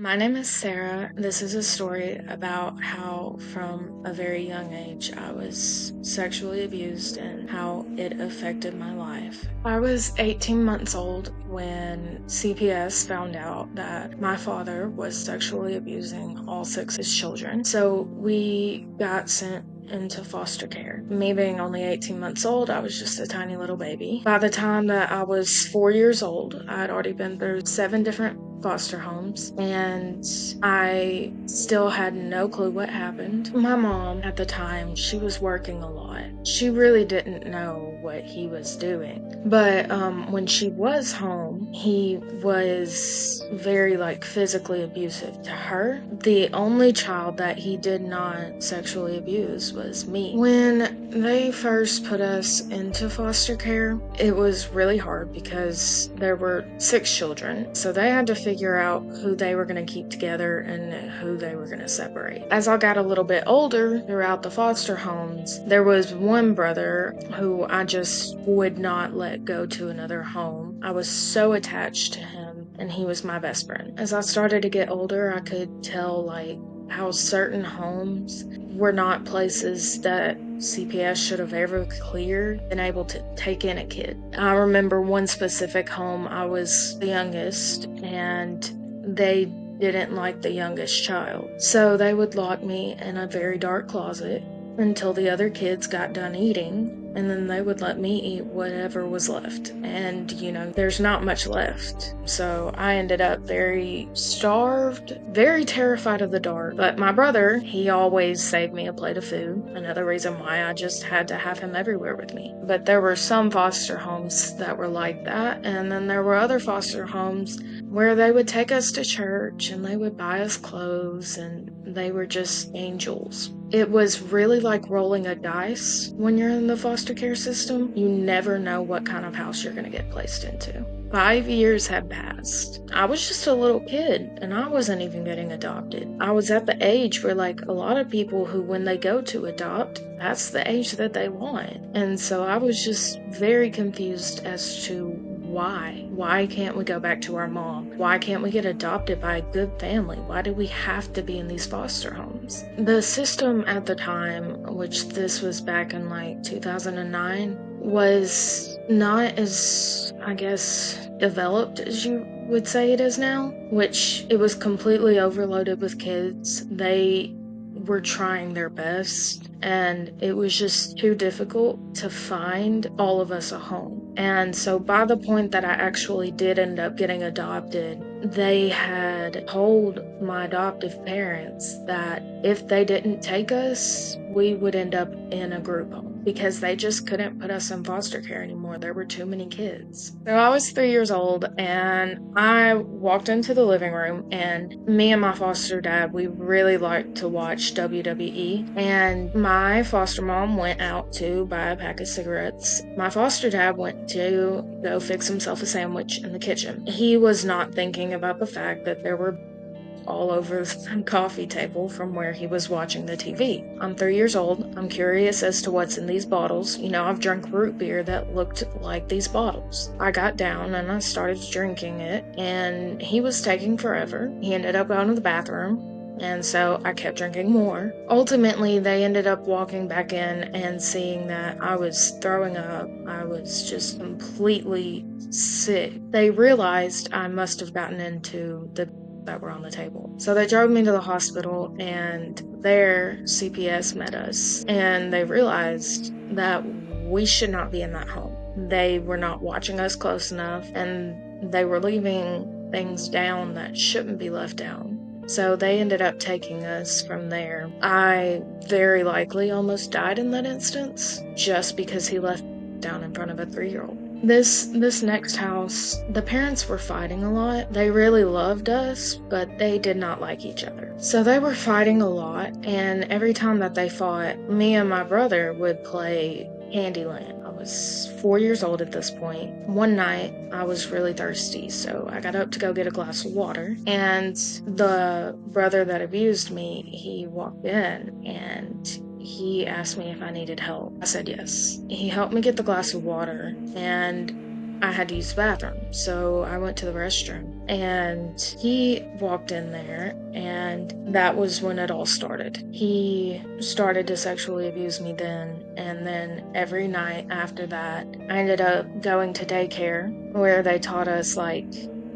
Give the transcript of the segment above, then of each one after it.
My name is Sarah. This is a story about how, from a very young age, I was sexually abused and how it affected my life. I was 18 months old when CPS found out that my father was sexually abusing all six of his children. So we got sent into foster care. Me being only 18 months old, I was just a tiny little baby. By the time that I was 4 years old, I had already been through 7 different foster homes, and I still had no clue what happened. My mom at the time, she was working a lot. She really didn't know what he was doing. But when she was home, he was very physically abusive to her. The only child that he did not sexually abuse was me. When they first put us into foster care, it was really hard because there were 6 children, so they had to figure out who they were going to keep together and who they were going to separate. As I got a little bit older throughout the foster homes, there was one brother who I just would not let go to another home. I was so attached to him, and he was my best friend. As I started to get older, I could tell how certain homes were not places that CPS should have ever cleared been able to take in a kid. I remember one specific home, I was the youngest, and they didn't like the youngest child. So they would lock me in a very dark closet until the other kids got done eating, and then they would let me eat whatever was left. And, there's not much left. So I ended up very starved, very terrified of the dark. But my brother, he always saved me a plate of food. Another reason why I just had to have him everywhere with me. But there were some foster homes that were like that. And then there were other foster homes where they would take us to church and they would buy us clothes, and they were just angels. It was really like rolling a dice when you're in the foster care system. You never know what kind of house you're going to get placed into. 5 years had passed. I was just a little kid, and I wasn't even getting adopted. I was at the age where, a lot of people who, when they go to adopt, that's the age that they want. And so I was just very confused as to why. Why can't we go back to our mom? Why can't we get adopted by a good family? Why do we have to be in these foster homes? The system at the time, which this was back in 2009, was not as, developed as you would say it is now, which it was completely overloaded with kids. They were trying their best, and it was just too difficult to find all of us a home. And so by the point that I actually did end up getting adopted, they had told my adoptive parents that if they didn't take us, we would end up in a group home because they just couldn't put us in foster care anymore. There were too many kids. So I was 3 years old, and I walked into the living room, and me and my foster dad, we really liked to watch WWE, and my foster mom went out to buy a pack of cigarettes. My foster dad went to go fix himself a sandwich in the kitchen. He was not thinking about the fact that there were all over the coffee table from where he was watching the TV. I'm 3 years old. I'm curious as to what's in these bottles. I've drunk root beer that looked like these bottles. I got down and I started drinking it, and he was taking forever. He ended up going to the bathroom, and so I kept drinking more. Ultimately, they ended up walking back in and seeing that I was throwing up. I was just completely sick. They realized I must have gotten into the that were on the table. So they drove me to the hospital, and there CPS met us, and they realized that we should not be in that home. They were not watching us close enough, and they were leaving things down that shouldn't be left down. So they ended up taking us from there. I very likely almost died in that instance, just because he left down in front of a 3-year-old. This next house, the parents were fighting a lot. They really loved us, but they did not like each other. So they were fighting a lot, and every time that they fought, me and my brother would play Candyland. I was 4 years old at this point. One night, I was really thirsty, so I got up to go get a glass of water, and the brother that abused me, he walked in, and he asked me if I needed help. I said yes. He helped me get the glass of water, and I had to use the bathroom, so I went to the restroom. and he walked in there, and that was when it all started. He started to sexually abuse me then, and then every night after that, I ended up going to daycare where they taught us, like,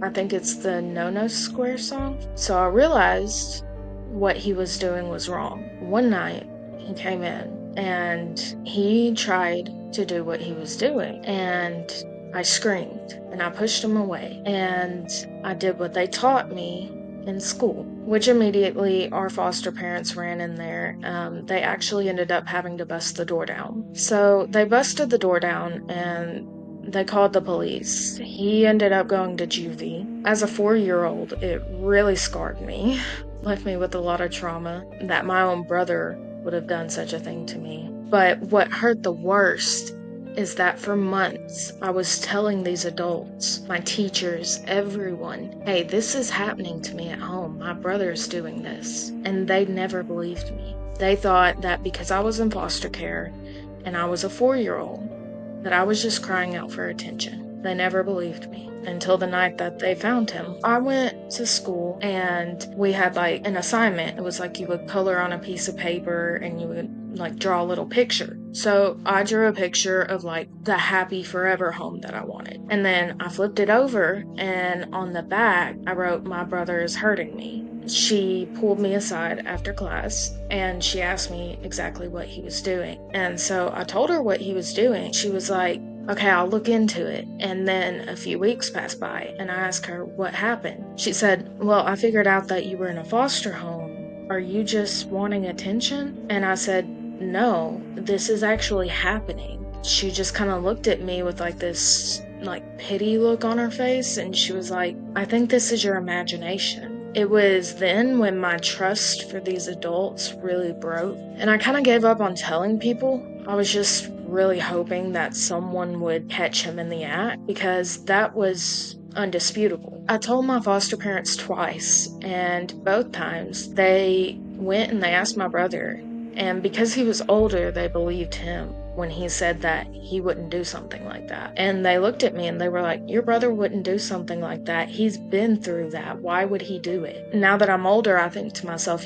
I think it's the No Square song. So I realized what he was doing was wrong. One night, he came in and he tried to do what he was doing, and I screamed and I pushed him away, and I did what they taught me in school, which immediately our foster parents ran in there. They actually ended up having to bust the door down. So they busted the door down and they called the police. He ended up going to juvie. As a 4-year-old, it really scarred me, left me with a lot of trauma that my own brother would have done such a thing to me. But what hurt the worst is that for months I was telling these adults, my teachers, everyone, hey, this is happening to me at home. My brother's doing this. And they never believed me. They thought that because I was in foster care and I was a 4-year-old, that I was just crying out for attention. They never believed me until the night that they found him. I went to school and we had like an assignment. It was like you would color on a piece of paper and you would like draw a little picture. So I drew a picture of like the happy forever home that I wanted. And then I flipped it over and on the back, I wrote, "My brother is hurting me." She pulled me aside after class and she asked me exactly what he was doing. And so I told her what he was doing. She was like, "Okay, I'll look into it." And then a few weeks passed by and I asked her what happened. She said, "Well, I figured out that you were in a foster home. Are you just wanting attention?" And I said, "No, this is actually happening." She just kind of looked at me with like this like pity look on her face and she was like, "I think this is your imagination." It was then when my trust for these adults really broke, and I kind of gave up on telling people. I was just really hoping that someone would catch him in the act because that was undisputable. I told my foster parents twice, and both times they went and they asked my brother, and because he was older, they believed him when he said that he wouldn't do something like that. And they looked at me and they were like, "Your brother wouldn't do something like that. He's been through that. Why would he do it?" Now that I'm older, I think to myself,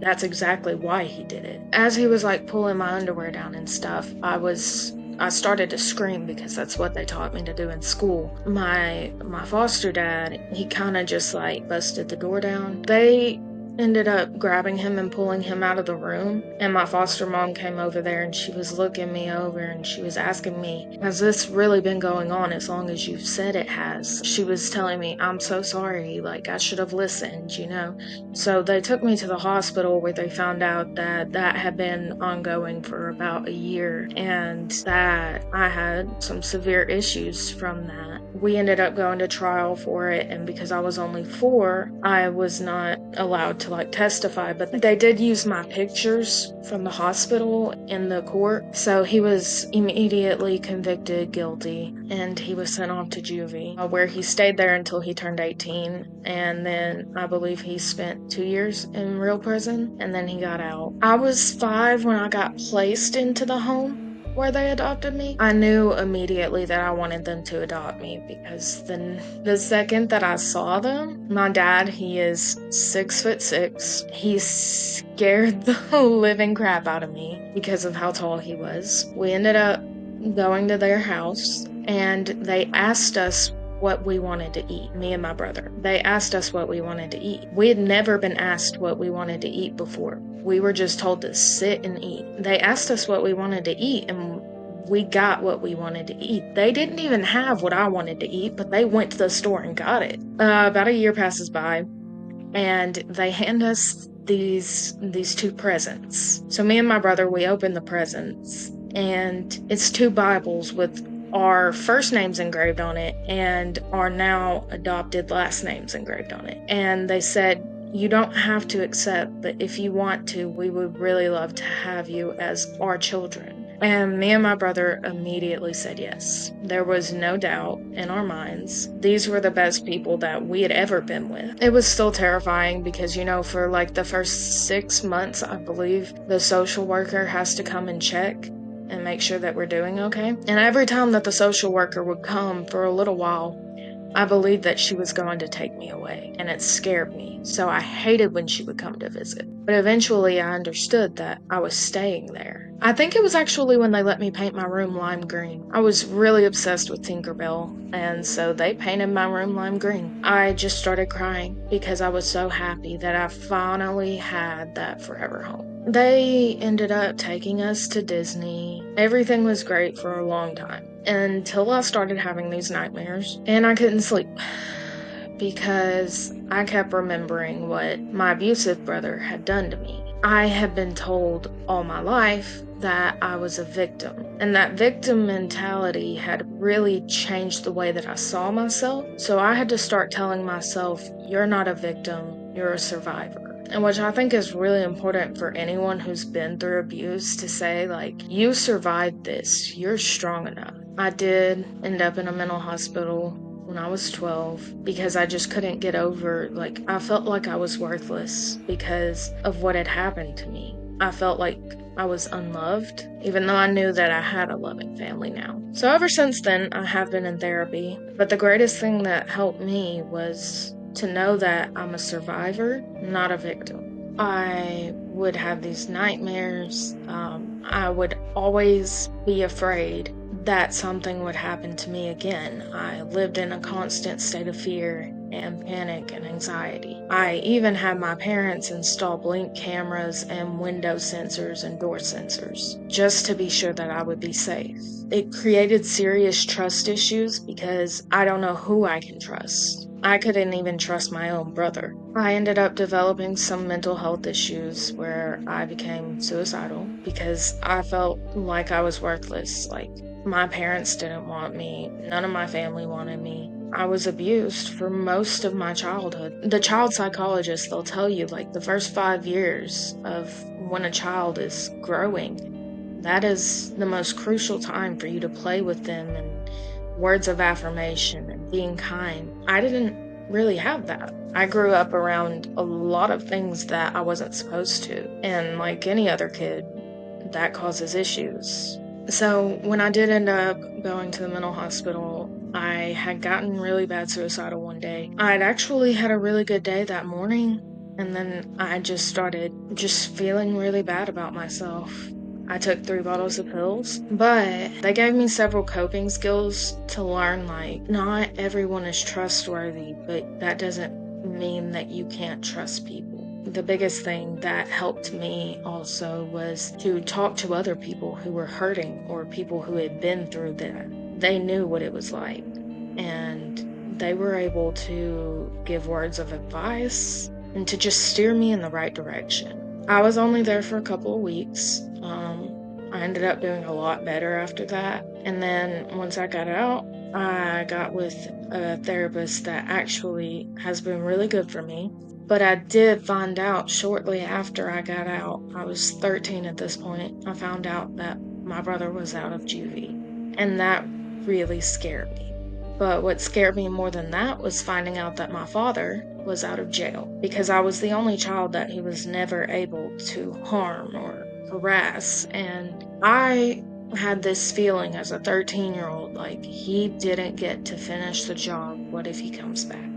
that's exactly why he did it. As he was like pulling my underwear down and stuff, I started to scream because that's what they taught me to do in school. My foster dad, he kind of just like busted the door down. They ended up grabbing him and pulling him out of the room, and my foster mom came over there and she was looking me over and she was asking me, "Has this really been going on as long as you've said it has?" She was telling me, "I'm so sorry, like I should have listened." So they took me to the hospital where they found out that that had been ongoing for about a year and that I had some severe issues from that. We ended up going to trial for it, and because I was only 4, I was not allowed to like testify, but they did use my pictures from the hospital in the court. So he was immediately convicted guilty and he was sent off to juvie, where he stayed there until he turned 18. And then I believe he spent 2 years in real prison and then he got out. I was 5 when I got placed into the home where they adopted me. I knew immediately that I wanted them to adopt me because then the second that I saw them, my dad, he is 6'6". He scared the living crap out of me because of how tall he was. We ended up going to their house and they asked us what we wanted to eat, me and my brother. They asked us what we wanted to eat. We had never been asked what we wanted to eat before. We were just told to sit and eat. They asked us what we wanted to eat and we got what we wanted to eat. They didn't even have what I wanted to eat, but they went to the store and got it. About a year passes by and they hand us these 2 presents. So me and my brother, we open the presents and it's 2 Bibles with our first names engraved on it and our now adopted last names engraved on it. And they said, "You don't have to accept, but if you want to, we would really love to have you as our children." And me and my brother immediately said yes. There was no doubt in our minds. These were the best people that we had ever been with. It was still terrifying because, for like the first 6 months, I believe the social worker has to come and check and make sure that we're doing okay. And every time that the social worker would come for a little while, I believed that she was going to take me away, and it scared me, so I hated when she would come to visit. But eventually I understood that I was staying there. I think it was actually when they let me paint my room lime green. I was really obsessed with Tinkerbell, and so they painted my room lime green. I just started crying because I was so happy that I finally had that forever home. They ended up taking us to Disney. Everything was great for a long time until I started having these nightmares and I couldn't sleep because I kept remembering what my abusive brother had done to me. I had been told all my life that I was a victim, and that victim mentality had really changed the way that I saw myself. So I had to start telling myself, you're not a victim, you're a survivor. And which I think is really important for anyone who's been through abuse to say, like, you survived this, you're strong enough. I did end up in a mental hospital when I was 12 because I just couldn't get over, like, I felt like I was worthless because of what had happened to me. I felt like I was unloved, even though I knew that I had a loving family now. So ever since then, I have been in therapy, but the greatest thing that helped me was to know that I'm a survivor, not a victim. I would have these nightmares. I would always be afraid that something would happen to me again. I lived in a constant state of fear and panic and anxiety. I even had my parents install blink cameras and window sensors and door sensors just to be sure that I would be safe. It created serious trust issues because I don't know who I can trust. I couldn't even trust my own brother. I ended up developing some mental health issues where I became suicidal because I felt like I was worthless. Like, my parents didn't want me. None of my family wanted me. I was abused for most of my childhood. The child psychologists, they'll tell you, like, the first 5 years of when a child is growing, that is the most crucial time for you to play with them and words of affirmation and being kind. I didn't really have that. I grew up around a lot of things that I wasn't supposed to. And like any other kid, that causes issues. So when I did end up going to the mental hospital, I had gotten really bad suicidal one day. I'd actually had a really good day that morning, and then I just started just feeling really bad about myself. I took 3 bottles of pills, but they gave me several coping skills to learn, like, not everyone is trustworthy, but that doesn't mean that you can't trust people. The biggest thing that helped me also was to talk to other people who were hurting or people who had been through that. They knew what it was like, and they were able to give words of advice and to just steer me in the right direction. I was only there for a couple of weeks. I ended up doing a lot better after that. And then once I got out, I got with a therapist that actually has been really good for me. But I did find out shortly after I got out, I was 13 at this point, I found out that my brother was out of juvie. And that really scared me. But what scared me more than that was finding out that my father was out of jail because I was the only child that he was never able to harm or harass. And I had this feeling as a 13-year-old, like, he didn't get to finish the job. What if he comes back?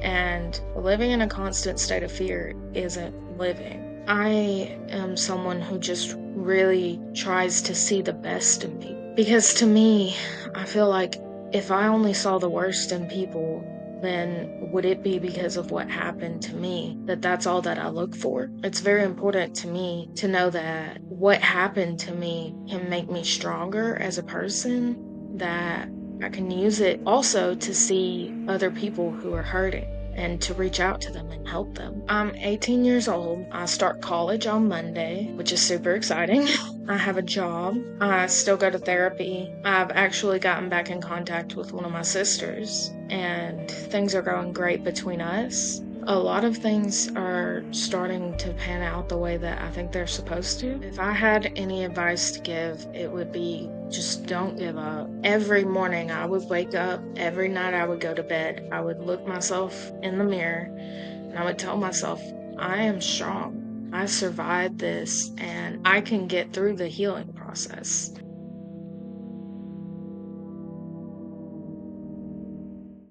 And living in a constant state of fear isn't living. I am someone who just really tries to see the best in people. Because to me, I feel like if I only saw the worst in people, then would it be because of what happened to me that that's all that I look for? It's very important to me to know that what happened to me can make me stronger as a person, that I can use it also to see other people who are hurting and to reach out to them and help them. I'm 18 years old. I start college on Monday, which is super exciting. I have a job. I still go to therapy. I've actually gotten back in contact with one of my sisters, and things are going great between us. A lot of things are starting to pan out the way that I think they're supposed to. If I had any advice to give, it would be just don't give up. Every morning I would wake up, every night I would go to bed, I would look myself in the mirror, and I would tell myself, I am strong. I survived this, and I can get through the healing process.